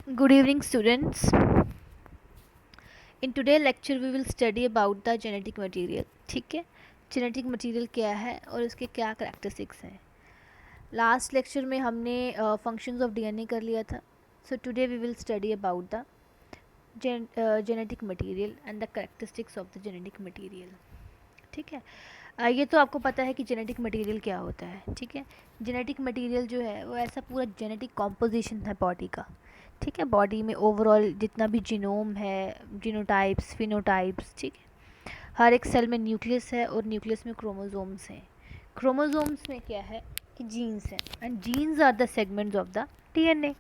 Good evening, students. In today's lecture, we will study about the genetic material. ठीक है, genetic material क्या है और इसके क्या characteristics हैं. Last lecture में हमने functions of DNA कर लिया था. So today we will study about the genetic material and the characteristics of the genetic material. ठीक है. ये तो आपको पता है कि जेनेटिक मटेरियल क्या होता है. ठीक है, जेनेटिक मटेरियल जो है वो ऐसा पूरा जेनेटिक कॉम्पोजिशन है बॉडी का. ठीक है, बॉडी में ओवरऑल जितना भी जीनोम है, जीनोटाइप्स, फिनोटाइप्स, ठीक है, हर एक सेल में न्यूक्लियस है और न्यूक्लियस में क्रोमोसोम्स हैं. क्रोमोसोम्स में क्या है कि जीन्स हैं and genes are the segments of the DNA.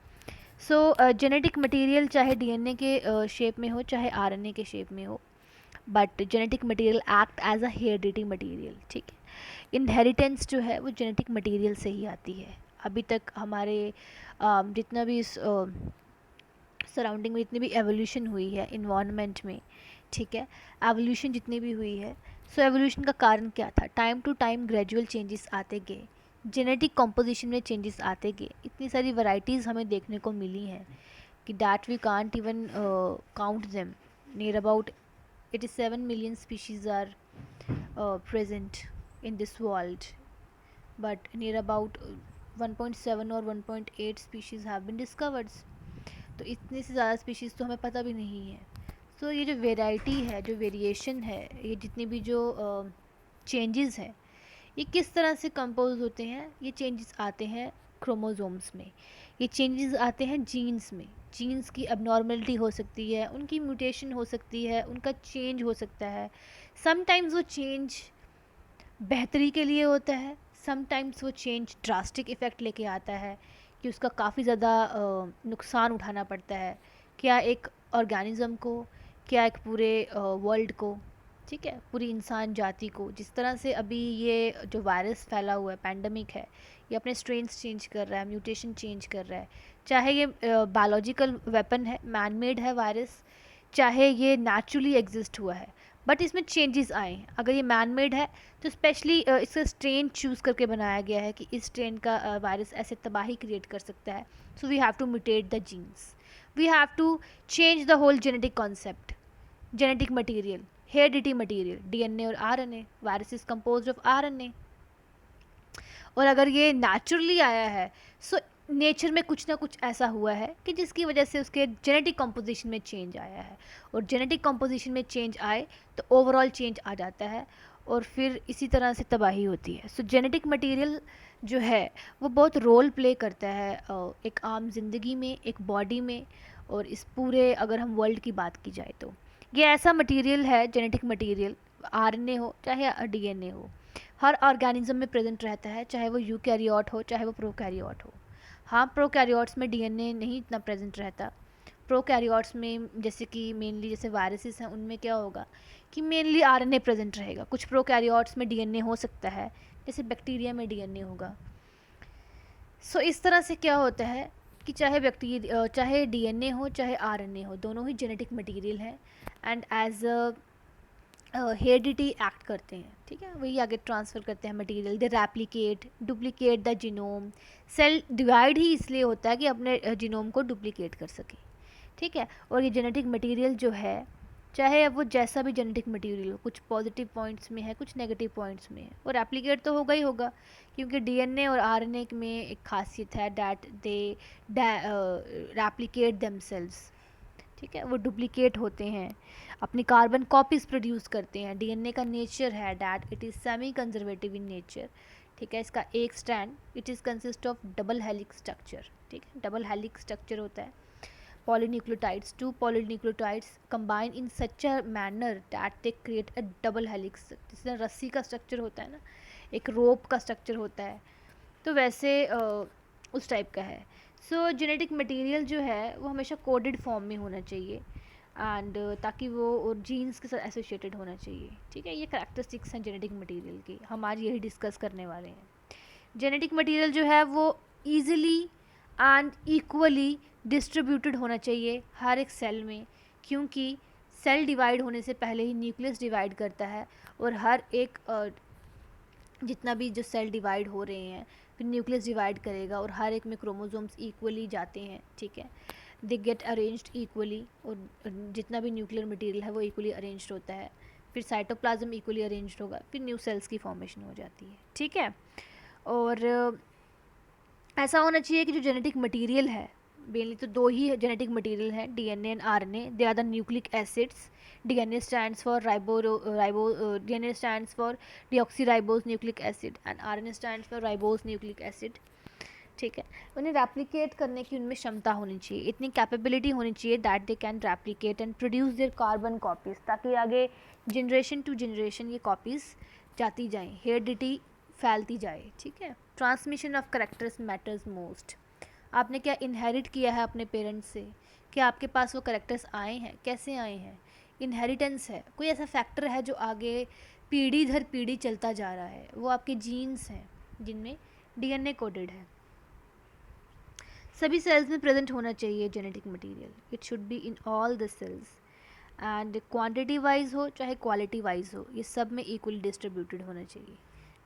So genetic material चाहे डीएनए के शेप में हो चाहे आरएनए के शेप में हो, but genetic material act as a heredity material. ठीक है, इनहेरिटेंस जो है वो जेनेटिक मटेरियल से ही आती है. अभी तक हमारे जितना भी सराउंडिंग में जितनी भी एवोल्यूशन हुई है इन्वायरमेंट में, ठीक है, एवोल्यूशन जितनी भी हुई है, सो एवोल्यूशन का कारण क्या था? Time to time gradual changes आते गए, जेनेटिक कॉम्पोजिशन में चेंजेस आते गए. इतनी सारी वैरायटीज़ हमें देखने को मिली हैं कि that we can't even count them. Near about 87 million species are present in this world, but near about 1.7 or 1.8 species have been discovered. तो इतने से ज़्यादा स्पीशीज़ तो हमें पता भी नहीं है. सो ये जो वेराइटी है, जो वेरिएशन है, ये जितनी भी जो चेंजेस हैं, ये किस तरह से कंपोज होते हैं? ये चेंजेस आते हैं क्रोमोसोम्स में, ये चेंजेस आते हैं जीन्स में. जीन्स की अबनॉर्मलिटी हो सकती है, उनकी म्यूटेशन हो सकती है, उनका चेंज हो सकता है. समटाइम्स वो चेंज बेहतरी के लिए होता है, समटाइम्स वो चेंज ड्रास्टिक इफ़ेक्ट लेके आता है कि उसका काफ़ी ज़्यादा नुकसान उठाना पड़ता है, क्या एक ऑर्गेनिज़म को, क्या एक पूरे वर्ल्ड को, ठीक है, पूरी इंसान जाति को. जिस तरह से अभी ये जो वायरस फैला हुआ है, पैंडमिक है, ये अपने स्ट्रेन्स चेंज कर रहा है, म्यूटेशन चेंज कर रहा है. चाहे ये बायोलॉजिकल वेपन है, मैन मेड है वायरस, चाहे ये नेचुरली एग्जिस्ट हुआ है, बट इसमें चेंजेस आए हैं. अगर ये मैन मेड है तो स्पेशली इसका स्ट्रेन चूज़ करके बनाया गया है कि इस स्ट्रेन का वायरस ऐसे तबाही क्रिएट कर सकता है. So we have to mutate the genes, we have to change the whole genetic concept. Genetic material, heredity material, DNA और RNA. Virus is composed of RNA. और अगर ये नेचुरली आया है, सो नेचर में कुछ ना कुछ ऐसा हुआ है कि जिसकी वजह से उसके जेनेटिक कंपोजिशन में चेंज आया है. और जेनेटिक कंपोजिशन में चेंज आए तो ओवरऑल चेंज आ जाता है और फिर इसी तरह से तबाही होती है. सो जेनेटिक मटेरियल जो है वो बहुत रोल प्ले करता है एक आम जिंदगी में, एक बॉडी में, और इस पूरे अगर हम वर्ल्ड की बात की जाए तो ये ऐसा मटेरियल है, जेनेटिक मटेरियल, आरएनए हो चाहे डीएनए हो, हर ऑर्गेनिज्म में प्रेजेंट रहता है, चाहे वो यूकैरियोट हो चाहे वो प्रोकैरियोट हो. हाँ, प्रोकैरियोट्स में डीएनए नहीं इतना प्रेजेंट रहता. प्रोकैरियोट्स में जैसे कि मेनली जैसे वायरसेस हैं, उनमें क्या होगा कि मेनली आरएनए प्रेजेंट रहेगा. कुछ प्रोकैरियोट्स में डीएनए हो सकता है, जैसे बैक्टीरिया में डीएनए होगा. सो इस तरह से क्या होता है कि चाहे डीएनए हो चाहे आरएनए हो, दोनों ही जेनेटिक मटेरियल हैं एंड एज हेरिडिटी एक्ट करते हैं. ठीक है, वही आगे ट्रांसफ़र करते हैं material. They replicate, duplicate the genome. Cell divide ही इसलिए होता है कि अपने जीनोम को डुप्लीकेट कर सके. ठीक है, और ये जेनेटिक मटेरियल जो है, चाहे अब वो जैसा भी जेनेटिक मटेरियल हो, कुछ पॉजिटिव पॉइंट्स में है, कुछ नेगेटिव पॉइंट्स में है, और रेप्लिकेट तो होगा ही होगा, क्योंकि डीएनए और आरएनए में एक खासियत है दैट दे रेप्लिकेट देमसेल्व्स. ठीक है, वो डुप्लीकेट होते हैं, अपनी कार्बन कॉपीज़ प्रोड्यूस करते हैं. डीएनए का नेचर है that it is semi conservative in nature. ठीक है, इसका एक strand it is consist of double helix structure. ठीक है, डबल हेलिक्स स्ट्रक्चर होता है. Polynucleotides, two polynucleotides combine in such a manner that they create a double helix. जिस तरह रस्सी का स्ट्रक्चर होता है ना, एक रोप का स्ट्रक्चर होता है, तो वैसे उस टाइप का है. सो जेनेटिक मटेरियल जो है वो हमेशा कोडेड फॉर्म में होना चाहिए एंड ताकि वो और जीन्स के साथ एसोसिएटेड होना चाहिए. ठीक है, ये करैक्टरिस्टिक्स हैं जेनेटिक मटेरियल की. हम आज यही डिस्कस करने वाले हैं. जेनेटिक मटेरियल जो है वो ईजिली एंड इक्वली डिस्ट्रीब्यूटेड होना चाहिए हर एक सेल में, क्योंकि सेल डिवाइड होने से पहले ही न्यूक्लियस डिवाइड करता है, और हर एक जितना भी जो सेल डिवाइड हो रहे हैं फिर न्यूक्लियस डिवाइड करेगा और हर एक में क्रोमोसोम्स इक्वली जाते हैं. ठीक है, दे गेट अरेंज्ड इक्वली, और जितना भी न्यूक्लियर मटेरियल है वो इक्वली अरेंज्ड होता है, फिर साइटोप्लाज्म इक्वली अरेंज्ड होगा, फिर न्यू सेल्स की फॉर्मेशन हो जाती है, ठीक है। और ऐसा होना चाहिए कि जो जेनेटिक मटेरियल है, मेनली तो दो ही जेनेटिक मटेरियल हैं, DNA and RNA, they are the nucleic acids. DNA stands for DNA stands for deoxyribose nucleic acid and RNA stands for ribose nucleic acid, ठीक है। उन्हें रेप्लिकेट करने की उनमें क्षमता होनी चाहिए, इतनी कैपेबिलिटी होनी चाहिए that they can replicate and produce their carbon copies, ताकि आगे जनरेशन टू जनरेशन ये कॉपीज़ जाती जाएँ, हेरिडिटी फैलती जाए, ठीक है। Transmission of characters matters most. आपने क्या इनहेरिट किया है अपने पेरेंट्स से, क्या आपके पास वो करेक्टर्स आए हैं, कैसे आए हैं, इनहेरिटेंस है, कोई ऐसा फैक्टर है जो आगे पीढ़ी दर पीढ़ी चलता जा रहा है, वो आपके जीन्स हैं जिनमें डीएनए कोडेड है। सभी सेल्स में प्रेजेंट होना चाहिए genetic material, it should be in all the cells, and quantity wise हो चाहे क्वालिटी वाइज हो, ये सब में इक्वली डिस्ट्रीब्यूटेड होना चाहिए,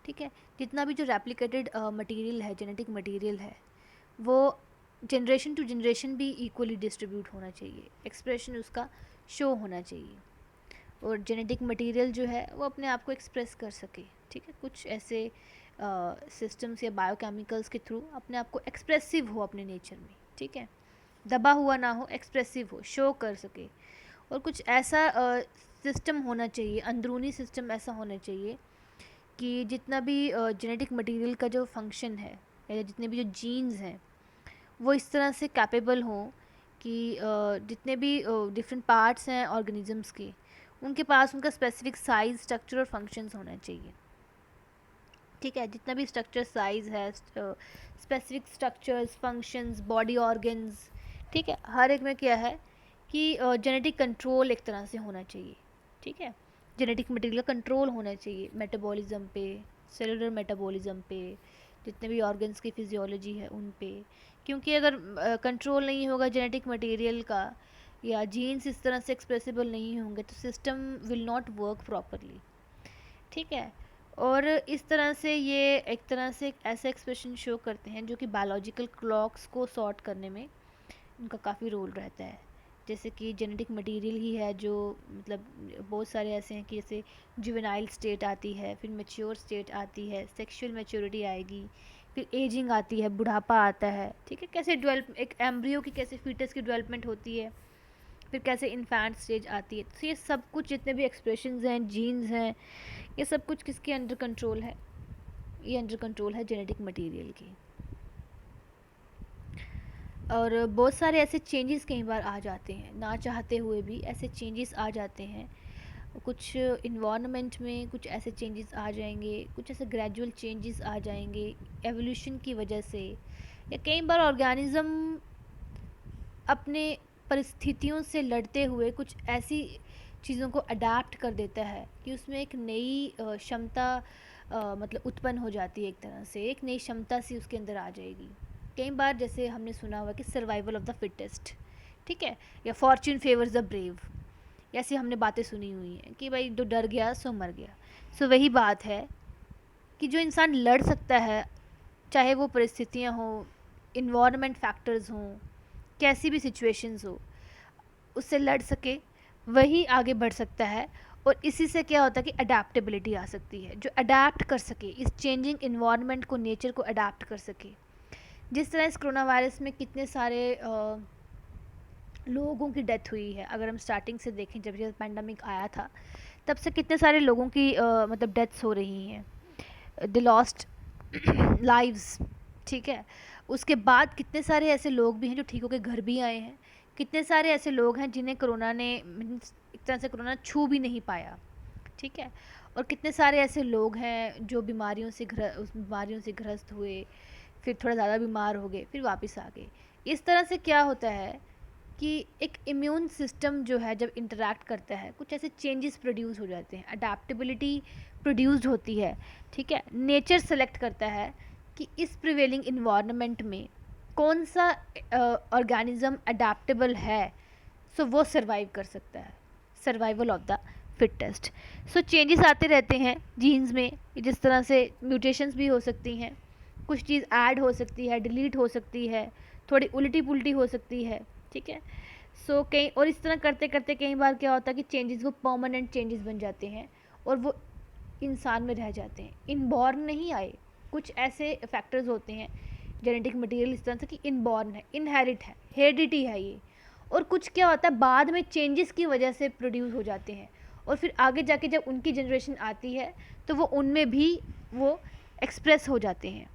ठीक है। जितना भी जो रेप्लिकेटेड मटेरियल है, जेनेटिक मटेरियल है, वो जनरेशन टू जनरेशन भी इक्वली डिस्ट्रीब्यूट होना चाहिए, एक्सप्रेशन उसका शो होना चाहिए, और जेनेटिक मटेरियल जो है वो अपने आप को एक्सप्रेस कर सके, ठीक है। कुछ ऐसे सिस्टम्स या बायोकेमिकल्स के थ्रू अपने आप को एक्सप्रेसिव हो अपने नेचर में, ठीक है, दबा हुआ ना हो, एक्सप्रेसिव हो, शो कर सके। और कुछ ऐसा सिस्टम होना चाहिए, अंदरूनी सिस्टम ऐसा होना चाहिए कि जितना भी जेनेटिक मटेरियल का जो फंक्शन है, या जितने भी जो जीन्स हैं, वो इस तरह से कैपेबल हों कि जितने भी डिफरेंट पार्ट्स हैं ऑर्गेनिजम्स के, उनके पास उनका स्पेसिफिक साइज, स्ट्रक्चर और फंक्शंस होना चाहिए, ठीक है। जितना भी स्ट्रक्चर साइज है, specific structures, functions, body organs, ठीक है, हर एक में क्या है कि जेनेटिक कंट्रोल एक तरह से होना चाहिए, ठीक है। जेनेटिक मटेरियल कंट्रोल होना चाहिए मेटाबॉलिज्म पे, सेलुलर मेटाबॉलिज्म पे, जितने भी ऑर्गन्स की फिजियोलॉजी है उन पे, क्योंकि अगर कंट्रोल नहीं होगा जेनेटिक मटेरियल का, या जीन्स इस तरह से एक्सप्रेसिबल नहीं होंगे, तो system will not work properly, ठीक है। और इस तरह से ये एक तरह से एक ऐसा एक्सप्रेशन शो करते हैं जो कि बायोलॉजिकल क्लॉक्स को सॉर्ट करने में उनका काफ़ी रोल रहता है। जैसे कि जेनेटिक मटेरियल ही है जो, मतलब बहुत सारे ऐसे हैं कि जैसे जुवेनाइल स्टेट आती है, फिर मैच्योर स्टेट आती है, सेक्सुअल मैच्योरिटी आएगी, फिर एजिंग आती है, बुढ़ापा आता है, ठीक है। कैसे डेवलप, एक एम्ब्रियो की कैसे फीटस की डेवलपमेंट होती है, फिर कैसे इन्फेंट स्टेज आती है, तो ये सब कुछ जितने भी एक्सप्रेशंस हैं, जीन्स हैं, ये सब कुछ किसके अंडर कंट्रोल है, ये अंडर कंट्रोल है जेनेटिक मटेरियल की। और बहुत सारे ऐसे चेंजेस कई बार आ जाते हैं, ना चाहते हुए भी ऐसे चेंजेस आ जाते हैं, कुछ इन्वायरमेंट में कुछ ऐसे चेंजेस आ जाएंगे, कुछ ऐसे ग्रेजुअल चेंजेस आ जाएंगे एवोल्यूशन की वजह से, या कई बार ऑर्गेनिज्म अपने परिस्थितियों से लड़ते हुए कुछ ऐसी चीज़ों को अडाप्ट कर देता है कि उसमें एक नई क्षमता मतलब उत्पन्न हो जाती है, एक तरह से एक नई क्षमता सी उसके अंदर आ जाएगी। कई बार जैसे हमने सुना हुआ कि सर्वाइवल ऑफ द फिटेस्ट, ठीक है, या फॉर्च्यून फेवर्स द ब्रेव, ऐसी हमने बातें सुनी हुई हैं कि भाई जो डर गया सो मर गया। सो वही बात है कि जो इंसान लड़ सकता है, चाहे वो परिस्थितियाँ हों, इन्वायरमेंट फैक्टर्स हों, कैसी भी सिचुएशंस हो, उससे लड़ सके, वही आगे बढ़ सकता है। और इसी से क्या होता है कि अडेप्टेबिलिटी आ सकती है, जो अडेप्ट कर सके इस चेंजिंग इन्वायरमेंट को, नेचर को अडेप्ट कर सके। जिस तरह इस कोरोना वायरस में कितने सारे लोगों की डेथ हुई है, अगर हम स्टार्टिंग से देखें, जब ये पैंडमिक आया था तब से कितने सारे लोगों की मतलब डेथ्स हो रही हैं, द लॉस्ट लाइव्स, ठीक है। उसके बाद कितने सारे ऐसे लोग भी हैं जो ठीक होकर घर भी आए हैं, कितने सारे ऐसे लोग हैं जिन्हें कोरोना ने, मीन्स एक तरह से कोरोना छू भी नहीं पाया, ठीक है। और कितने सारे ऐसे लोग हैं जो बीमारियों से उस बीमारियों से ग्रस्त हुए, फिर थोड़ा ज़्यादा बीमार हो गए, फिर वापस आ गए। इस तरह से क्या होता है कि एक इम्यून सिस्टम जो है जब इंटरैक्ट करता है, कुछ ऐसे चेंजेस प्रोड्यूस हो जाते हैं, अडेप्टेबिलिटी प्रोड्यूस्ड होती है, ठीक है। नेचर सेलेक्ट करता है कि इस प्रिवेलिंग इन्वायरमेंट में कौन सा ऑर्गेनिज्म अडेप्टेबल है, सो वो सर्वाइव कर सकता है, survival of the fittest. So changes आते रहते हैं जीन्स में, जिस तरह से म्यूटेशंस भी हो सकती हैं, कुछ चीज़ ऐड हो सकती है, डिलीट हो सकती है, थोड़ी उल्टी पुल्टी हो सकती है, ठीक है। सो कई और इस तरह करते करते कई बार क्या होता है कि चेंजेस वो परमानेंट चेंजेस बन जाते हैं और वो इंसान में रह जाते हैं, इनबॉर्न नहीं आए। कुछ ऐसे फैक्टर्स होते हैं जेनेटिक मटेरियल इस तरह से कि इनबॉर्न है, इनहेरिट है, हेरिडिटी है ये। और कुछ क्या होता है बाद में चेंजेस की वजह से प्रोड्यूस हो जाते हैं और फिर आगे जाके जब उनकी जनरेशन आती है तो वो उनमें भी वो एक्सप्रेस हो जाते हैं।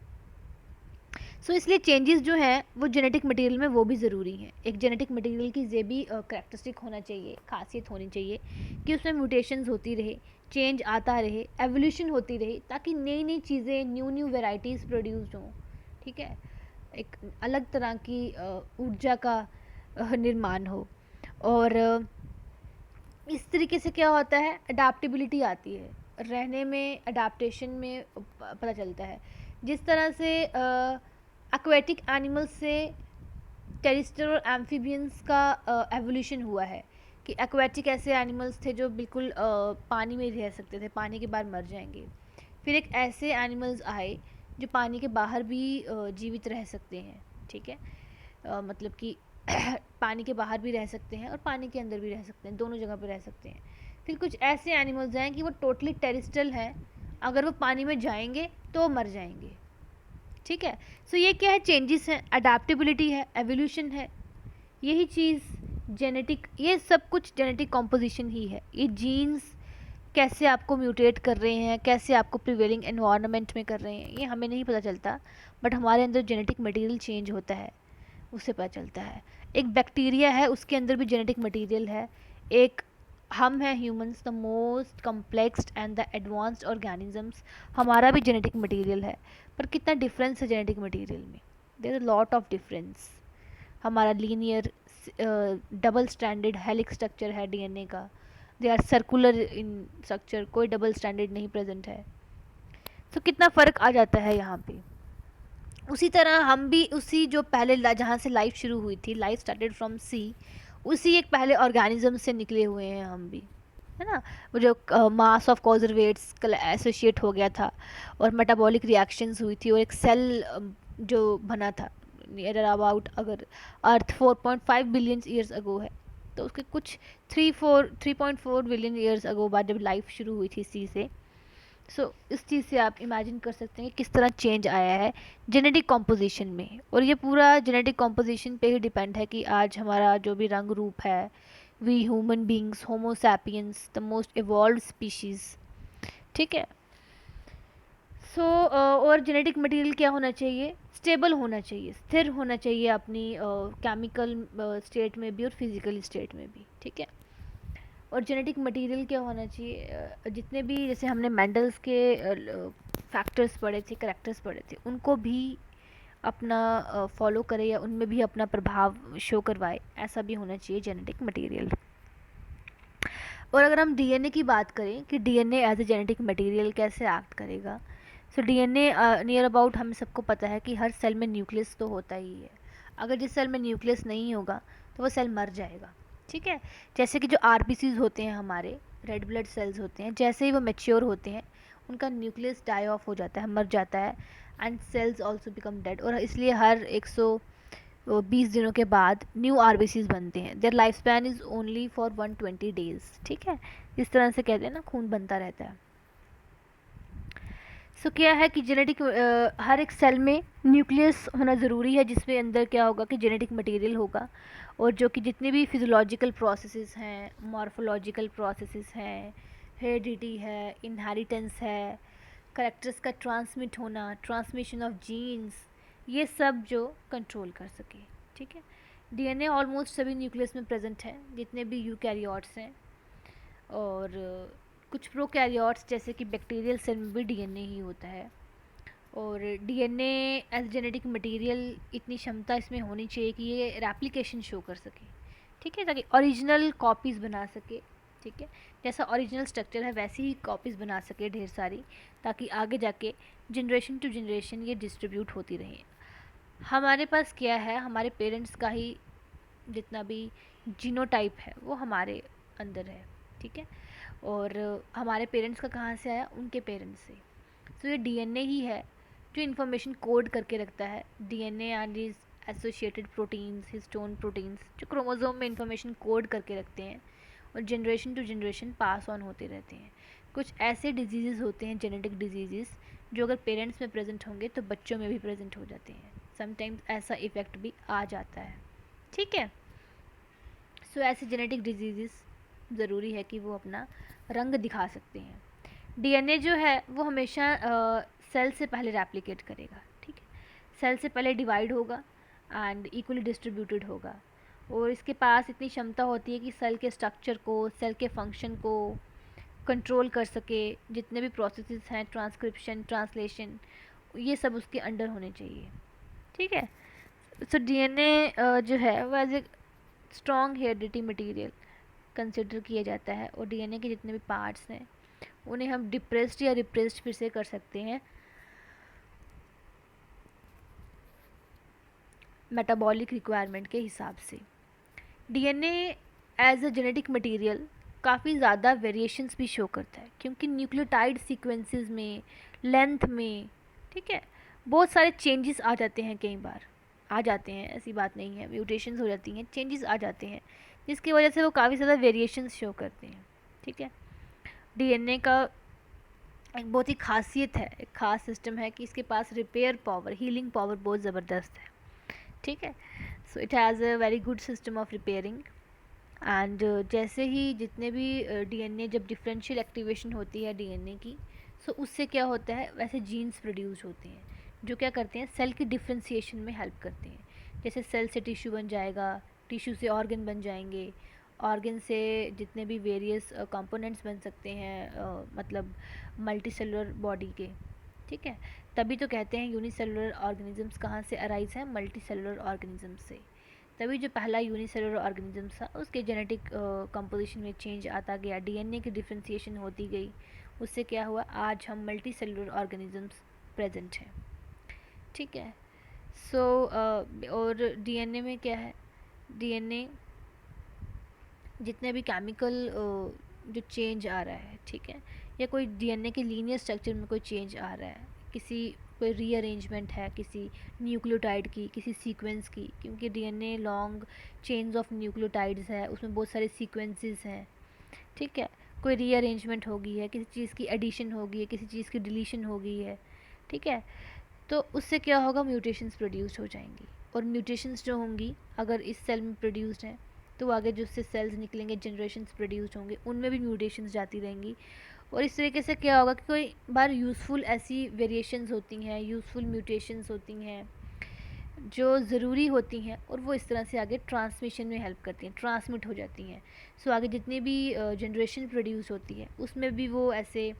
सो इसलिए चेंजेस जो हैं वो जेनेटिक मटेरियल में वो भी ज़रूरी हैं। एक जेनेटिक मटेरियल की ये भी करेक्टरिस्टिक होना चाहिए, खासियत होनी चाहिए कि उसमें म्यूटेशंस होती रहे, चेंज आता रहे, एवोल्यूशन होती रहे, ताकि नई नई चीज़ें, न्यू न्यू वेराइटीज़ प्रोड्यूस हों। ठीक है, एक अलग तरह की ऊर्जा का निर्माण हो। और इस तरीके से क्या होता है, अडाप्टेबिलिटी आती है, रहने में, अडाप्टेशन में पता चलता है। जिस तरह से एक्वेटिक एनिमल्स से टेरेस्ट्रियल और एम्फीबियंस का एवोल्यूशन हुआ है कि एक्वेटिक ऐसे एनिमल्स थे जो बिल्कुल पानी में रह सकते थे, पानी के बाहर मर जाएंगे। फिर एक ऐसे एनिमल्स आए जो पानी के बाहर भी जीवित रह सकते हैं। ठीक है, मतलब कि पानी के बाहर भी रह सकते हैं और पानी के अंदर भी रह सकते हैं, दोनों जगह पर रह सकते हैं। फिर कुछ ऐसे एनिमल्स हैं कि वो टोटली टेरेस्ट्रियल हैं, अगर वो पानी में जाएंगे तो वो मर जाएंगे। ठीक है, सो ये क्या है, चेंजेस हैं, अडेप्टेबिलिटी है, एवोल्यूशन है। यही चीज़ जेनेटिक, ये सब कुछ जेनेटिक कॉम्पोजिशन ही है। ये जीन्स कैसे आपको म्यूटेट कर रहे हैं, कैसे आपको प्रिवेलिंग एनवायरनमेंट में कर रहे हैं, ये हमें नहीं पता चलता, बट हमारे अंदर जेनेटिक मटेरियल चेंज होता है, उससे पता चलता है। एक बैक्टीरिया है, उसके अंदर भी जेनेटिक मटेरियल है। एक हम हैं humans, the most complexed and the advanced organisms, हमारा भी जेनेटिक मटेरियल है। पर कितना डिफरेंस है जेनेटिक मटेरियल में, there is a lot of difference. हमारा linear double standard helix structure है डीएनए का, they are circular in structure, कोई डबल स्टैंडर्ड नहीं प्रेजेंट है। तो कितना फ़र्क आ जाता है यहाँ पे। उसी तरह हम भी उसी जो पहले जहाँ से लाइफ शुरू हुई थी, लाइफ स्टार्टेड फ्रॉम सी, उसी एक पहले ऑर्गेनिज्म से निकले हुए हैं हम भी, है ना। वो जो मास ऑफ कॉजरवेट्स एसोसिएट हो गया था और मेटाबॉलिक रिएक्शंस हुई थी और एक सेल जो बना था नियर अबाउट, अगर अर्थ 4.5 बिलियन ईयर्स अगो है तो उसके कुछ 3.4 बिलियन ईयर्स अगो बाद जब लाइफ शुरू हुई थी सी से। सो इस चीज़ से आप इमेजिन कर सकते हैं कि किस तरह चेंज आया है जेनेटिक कॉम्पोजिशन में। और ये पूरा जेनेटिक कॉम्पोजिशन पे ही डिपेंड है कि आज हमारा जो भी रंग रूप है, we human beings, homo sapiens, the most evolve species. ठीक है, सो और जेनेटिक मटेरियल क्या होना चाहिए, स्टेबल होना चाहिए, स्थिर होना चाहिए अपनी केमिकल स्टेट में भी और फिजिकल स्टेट में भी। ठीक है, और जेनेटिक मटेरियल क्या होना चाहिए, जितने भी जैसे हमने मेंडल्स के फैक्टर्स पढ़े थे, करेक्टर्स पढ़े थे, उनको भी अपना फॉलो करे या उनमें भी अपना प्रभाव शो करवाए, ऐसा भी होना चाहिए जेनेटिक मटेरियल। और अगर हम डीएनए की बात करें कि DNA as a genetic material कैसे एक्ट करेगा, सो डीएनए नियर अबाउट हम सबको पता है कि हर सेल में न्यूक्लियस तो होता ही है। अगर जिस सेल में न्यूक्लियस नहीं होगा तो वो सेल मर जाएगा। ठीक है, जैसे कि जो आरबीसीज होते हैं, हमारे रेड ब्लड सेल्स होते हैं, जैसे ही वो मैच्योर होते हैं उनका न्यूक्लियस डाई ऑफ हो जाता है, मर जाता है, and cells also become dead. और इसलिए हर 120 दिनों के बाद न्यू आरबीसीज बनते हैं। Their life span is only for 120 days. ठीक है, इस तरह से कहते हैं ना, खून बनता रहता है। सो क्या है कि जेनेटिक हर एक सेल में न्यूक्लियस होना ज़रूरी है, जिसमें अंदर क्या होगा कि जेनेटिक मटेरियल होगा, और जो कि जितने भी फिजियोलॉजिकल प्रोसेसेस हैं, मॉर्फोलॉजिकल प्रोसेसेस हैं, हेरिडिटी है, इनहेरिटेंस है, करेक्टर्स का ट्रांसमिट होना, ट्रांसमिशन ऑफ जीन्स, ये सब जो कंट्रोल कर सके। ठीक है, डीएनए ऑलमोस्ट सभी न्यूक्लियस में प्रेजेंट है, जितने भी यूकैरियोट्स हैं, और कुछ प्रोकैरियोट्स जैसे कि बैक्टीरियल सेल में भी डीएनए ही होता है। और डीएनए एज जेनेटिक मटेरियल, इतनी क्षमता इसमें होनी चाहिए कि ये रेप्लिकेशन शो कर सके। ठीक है, ताकि ओरिजिनल कॉपीज़ बना सके। ठीक है, जैसा ओरिजिनल स्ट्रक्चर है वैसी ही कॉपीज़ बना सके ढेर सारी, ताकि आगे जाके जनरेशन टू जनरेशन ये डिस्ट्रीब्यूट होती रहे। हमारे पास क्या है, हमारे पेरेंट्स का ही जितना भी जीनोटाइप है वो हमारे अंदर है। ठीक है, और हमारे पेरेंट्स का कहाँ से आया, उनके पेरेंट्स से। तो ये डीएनए ही है जो इन्फॉर्मेशन कोड करके रखता है। DNA and is associated proteins, histone proteins, जो क्रोमोसोम में इंफॉर्मेशन कोड करके रखते हैं और generation to generation pass on होते रहते हैं। कुछ ऐसे डिजीज़ होते हैं, जेनेटिक डिजीज़, जो अगर पेरेंट्स में प्रेजेंट होंगे तो बच्चों में भी प्रेजेंट हो जाते हैं। समटाइम्स ऐसा इफ़ेक्ट भी आ जाता है, ठीक है। सो ऐसे जेनेटिक डिजीज़ ज़रूरी है कि वो अपना रंग दिखा सकते हैं। डीएनए जो है वो हमेशा सेल से पहले रेप्लिकेट करेगा, ठीक है। सेल से पहले डिवाइड होगा एंड इक्वली डिस्ट्रीब्यूटेड होगा, और इसके पास इतनी क्षमता होती है कि सेल के स्ट्रक्चर को, सेल के फंक्शन को कंट्रोल कर सके। जितने भी प्रोसेसेस हैं, ट्रांसक्रिप्शन, ट्रांसलेशन, ये सब उसके अंडर होने चाहिए, ठीक है। सो डीएनए जो है वो as a strong heredity material consider किया जाता है, और डीएनए के जितने भी पार्ट्स हैं उन्हें हम डिप्रेस्ड या रिप्रेस्ड फिर से कर सकते हैं मेटाबॉलिक रिक्वायरमेंट के हिसाब से। DNA as a genetic material काफ़ी ज़्यादा वेरिएशंस भी शो करता है, क्योंकि न्यूक्लियोटाइड सीक्वेंसेस में, लेंथ में, ठीक है, बहुत सारे चेंजेस आ जाते हैं। कई बार आ जाते हैं, ऐसी बात नहीं है, म्यूटेशंस हो जाती हैं, चेंजेस आ जाते हैं, जिसकी वजह से वो काफ़ी ज़्यादा वेरिएशंस शो करते हैं, ठीक है। डीएनए का एक बहुत ही खासियत है, एक ख़ास सिस्टम है कि इसके पास रिपेयर पावर, हीलिंग पावर बहुत ज़बरदस्त है, ठीक है। So it has a very good system of repairing. And जैसे ही जितने भी डीएनए, जब डिफरेंशियल एक्टिवेशन होती है डीएनए की, सो उससे क्या होता है, वैसे जीन्स प्रोड्यूस होते हैं जो क्या करते हैं, सेल की डिफ्रेंसिएशन में हेल्प करते हैं। जैसे सेल से टिश्यू बन जाएगा, टिश्यू से ऑर्गन बन जाएंगे, ऑर्गन से जितने भी वेरियस कंपोनेंट्स बन सकते हैं, मतलब मल्टी सेलुलर बॉडी के, ठीक है। तभी तो कहते हैं यूनिसेलुलर ऑर्गेनिजम्स कहाँ से अराइज हैं, मल्टी सेलुलर ऑर्गेनिजम्स से। तभी जो पहला यूनिसेलुलर ऑर्गेनिज्म था उसके जेनेटिक कंपोजिशन में चेंज आता गया, डीएनए की डिफ्रेंसिएशन होती गई, उससे क्या हुआ, आज हम मल्टी सेलुलर ऑर्गेनिजम्स प्रेजेंट हैं, ठीक है। सो और डीएनए में क्या है, डीएनए जितने भी केमिकल जो चेंज आ रहा है, ठीक है, या कोई डीएनए के लीनियर स्ट्रक्चर में कोई चेंज आ रहा है, किसी कोई रीअरेंजमेंट है किसी न्यूक्लियोटाइड की, किसी सीक्वेंस की, क्योंकि DNA long chains of nucleotides है, उसमें बहुत सारे सीक्वेंसेस हैं, ठीक है। कोई रीअरेंजमेंट हो गई है, किसी चीज़ की एडिशन हो गई है, किसी चीज़ की डिलीशन हो गई है, ठीक है, तो उससे क्या होगा, म्यूटेशंस प्रोड्यूस हो जाएंगी, और म्यूटेशंस जो होंगी अगर इस सेल में प्रोड्यूस्ड हैं तो आगे जो उससे सेल्स निकलेंगे, जनरेशन्स प्रोड्यूस होंगे, उनमें भी म्यूटेशंस जाती रहेंगी। और इस तरीके से क्या होगा कि कोई बार यूज़फुल ऐसी वेरिएशंस होती हैं, यूज़फुल म्यूटेशंस होती हैं जो ज़रूरी होती हैं, और वो इस तरह से आगे ट्रांसमिशन में हेल्प करती हैं, ट्रांसमिट हो जाती हैं। सो आगे जितनी भी जनरेशन प्रोड्यूस होती है उसमें भी वो ऐसे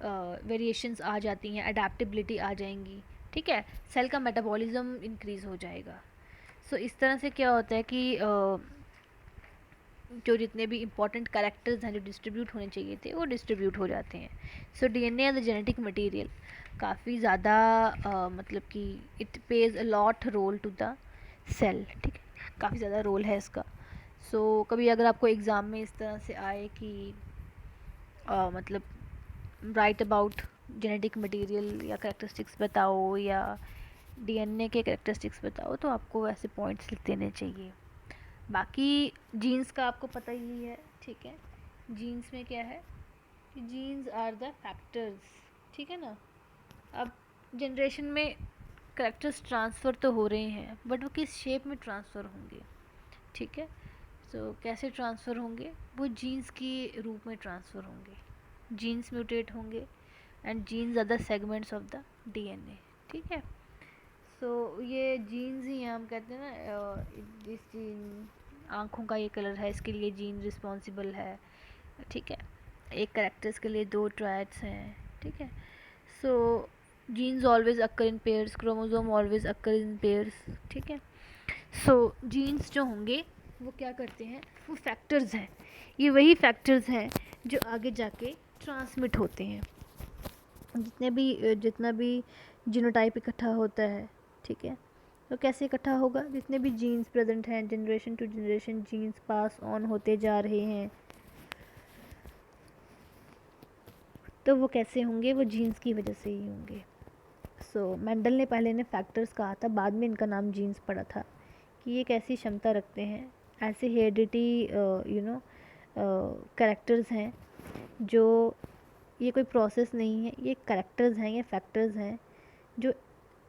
वेरिएशंस आ जाती हैं, अडेप्टेबिलिटी आ जाएंगी, ठीक है, सेल का मेटाबॉलिज्म इंक्रीज़ हो जाएगा। सो इस तरह से क्या होता है कि जो जितने भी इंपॉर्टेंट कैरेक्टर्स हैं जो डिस्ट्रीब्यूट होने चाहिए थे वो डिस्ट्रीब्यूट हो जाते हैं। So DNA as a genetic material काफ़ी ज़्यादा मतलब कि it pays a lot role to the cell, ठीक है, काफ़ी ज़्यादा रोल है इसका। सो कभी अगर आपको एग्ज़ाम में इस तरह से आए कि मतलब राइट अबाउट जेनेटिक मटेरियल या कैरेक्टरिस्टिक्स बताओ या डीएनए के कैरेक्टरिस्टिक्स बताओ, तो आपको ऐसे पॉइंट्स लिख देने चाहिए। बाकी जीन्स का आपको पता ही है, ठीक है। जीन्स में क्या है कि जीन्स आर द फैक्टर्स, ठीक है ना। अब जनरेशन में करेक्टर्स ट्रांसफ़र तो हो रहे हैं, बट वो किस शेप में ट्रांसफ़र होंगे, ठीक है। सो कैसे ट्रांसफ़र होंगे, वो जीन्स के रूप में ट्रांसफ़र होंगे, जीन्स म्यूटेट होंगे, and genes are the segments of the DNA, ठीक है। सो ये जीन्स ही हैं, हम कहते हैं ना इस जीन, आँखों का ये कलर है, इसके लिए जीन रिस्पॉन्सिबल है, ठीक है। एक करेक्टर्स के लिए दो ट्रायड्स हैं, ठीक है। So genes always occur in pairs, chromosome always occur in pairs, ठीक है। सो जीन्स जो होंगे वो क्या करते हैं, वो फैक्टर्स हैं, ये वही फैक्टर्स हैं जो आगे जाके ट्रांसमिट होते हैं। जितना भी जीनोटाइप इकट्ठा होता है, ठीक है, तो कैसे इकट्ठा होगा, जितने भी जीन्स प्रेजेंट हैं, generation to generation genes pass on होते जा रहे हैं, तो वो कैसे होंगे, वो जीन्स की वजह से ही होंगे। सो मेंडल ने पहले इन्हें फैक्टर्स कहा था, बाद में इनका नाम जीन्स पड़ा था कि ये एक ऐसी क्षमता रखते हैं, ऐसे हेरिडिटी कैरेक्टर्स हैं जो, ये कोई प्रोसेस नहीं है, ये कैरेक्टर्स हैं, ये फैक्टर्स हैं जो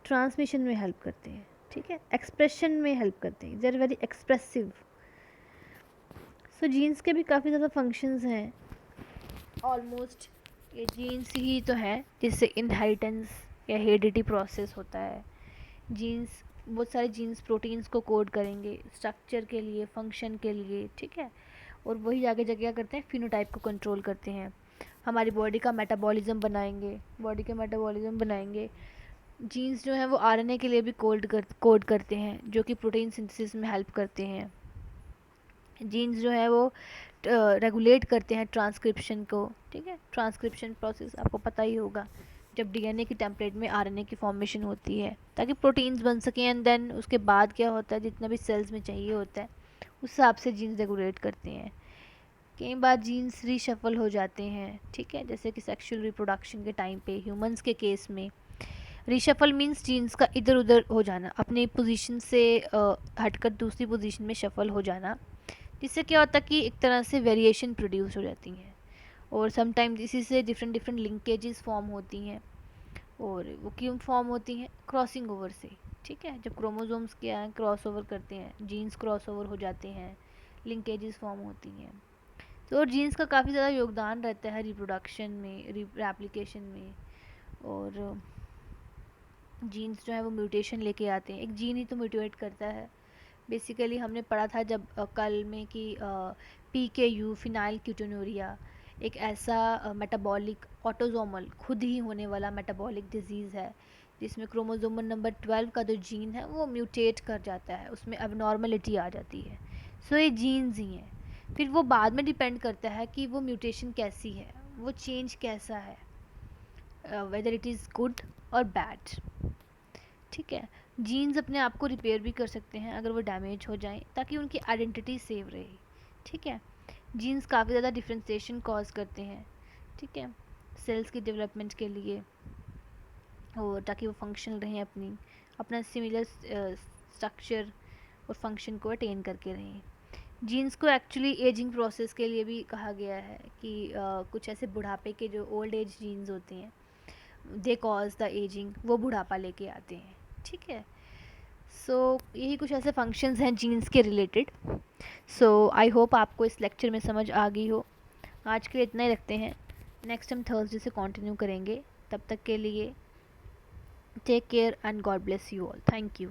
ट्रांसमिशन में हेल्प करते हैं, ठीक है, एक्सप्रेशन में हेल्प करते हैं, they are very expressive. So genes के भी काफ़ी ज़्यादा फंक्शंस हैं, ऑलमोस्ट ये जीन्स ही तो है जिससे इनहेरिटेंस या हेरिडिटी प्रोसेस होता है। जीन्स, बहुत सारे जीन्स प्रोटीन्स को कोड करेंगे स्ट्रक्चर के लिए, फंक्शन के लिए, ठीक है, और वही आगे जाके क्या करते हैं, फिनोटाइप को कंट्रोल करते हैं, हमारी बॉडी का मेटाबॉलिज्म बनाएंगे। जीन्स जो है वो आरएनए के लिए भी कोड करते हैं, जो कि प्रोटीन सिंथेसिस में हेल्प करते हैं। जीन्स जो है वो रेगुलेट करते हैं ट्रांसक्रिप्शन को, ठीक है, ट्रांसक्रिप्शन प्रोसेस आपको पता ही होगा, जब डीएनए की टेम्पलेट में आरएनए की फॉर्मेशन होती है ताकि प्रोटीन्स बन सकें, एंड देन उसके बाद क्या होता है, जितना भी सेल्स में चाहिए होता है उस हिसाब से जीन्स रेगुलेट करते हैं। कई बार जीन्स रीशफल हो जाते हैं, ठीक है, जैसे कि सेक्सुअल रिप्रोडक्शन के टाइम पे ह्यूमंस के केस में रीशफल मीन्स जीन्स का इधर उधर हो जाना, अपनी पोजीशन से हटकर दूसरी पोजीशन में शफल हो जाना, जिससे क्या होता है कि एक तरह से वेरिएशन प्रोड्यूस हो जाती हैं, और समटाइम्स इसी से डिफरेंट डिफरेंट लिंकेजेस फॉर्म होती हैं, और वो क्यों फॉर्म होती हैं, क्रॉसिंग ओवर से, ठीक है, जब क्रोमोसोम्स क्या है क्रॉस ओवर करते हैं, जीन्स क्रॉस ओवर हो जाते हैं, लिंकेजेस फॉर्म होती हैं। तो और जीन्स का काफ़ी ज़्यादा योगदान रहता है रिप्रोडक्शन में, रेप्लिकेशन में, और जीन्स जो है वो म्यूटेशन लेके आते हैं, एक जीन ही तो म्यूटेट करता है। बेसिकली हमने पढ़ा था जब कल में कि PKU फिनाइल क्यूटोनूरिया एक ऐसा मेटाबॉलिक ऑटोजोमल खुद ही होने वाला मेटाबॉलिक डिजीज़ है जिसमें क्रोमोसोमल नंबर 12 का जो जीन है वो म्यूटेट कर जाता है, उसमें अबनॉर्मलिटी आ जाती है। सो ये जीन्स ही हैं, फिर वो बाद में डिपेंड करता है कि वो म्यूटेशन कैसी है, वो चेंज कैसा है, वेदर इट इज़ गुड और बैड, ठीक है। जीन्स अपने आप को रिपेयर भी कर सकते हैं अगर वो डैमेज हो जाएं, ताकि उनकी आइडेंटिटी सेव रहे, ठीक है। जीन्स काफ़ी ज़्यादा डिफ्रेंसिएशन कॉज करते हैं, ठीक है, सेल्स की डेवलपमेंट के लिए, और ताकि वो फंक्शनल रहें, अपना सिमिलर स्ट्रक्चर और फंक्शन को अटेन करके रहें। जीन्स को एक्चुअली एजिंग प्रोसेस के लिए भी कहा गया है कि कुछ ऐसे बुढ़ापे के जो ओल्ड एज जीन्स होते हैं, दे कॉज द एजिंग, वो बुढ़ापा लेके आते हैं, ठीक है। सो यही कुछ ऐसे फंक्शंस हैं जीन्स के रिलेटेड। सो आई होप आपको इस लेक्चर में समझ आ गई हो। आज के लिए इतना ही रखते हैं, नेक्स्ट हम थर्सडे से कंटिन्यू करेंगे। तब तक के लिए take care and God bless you all. Thank you.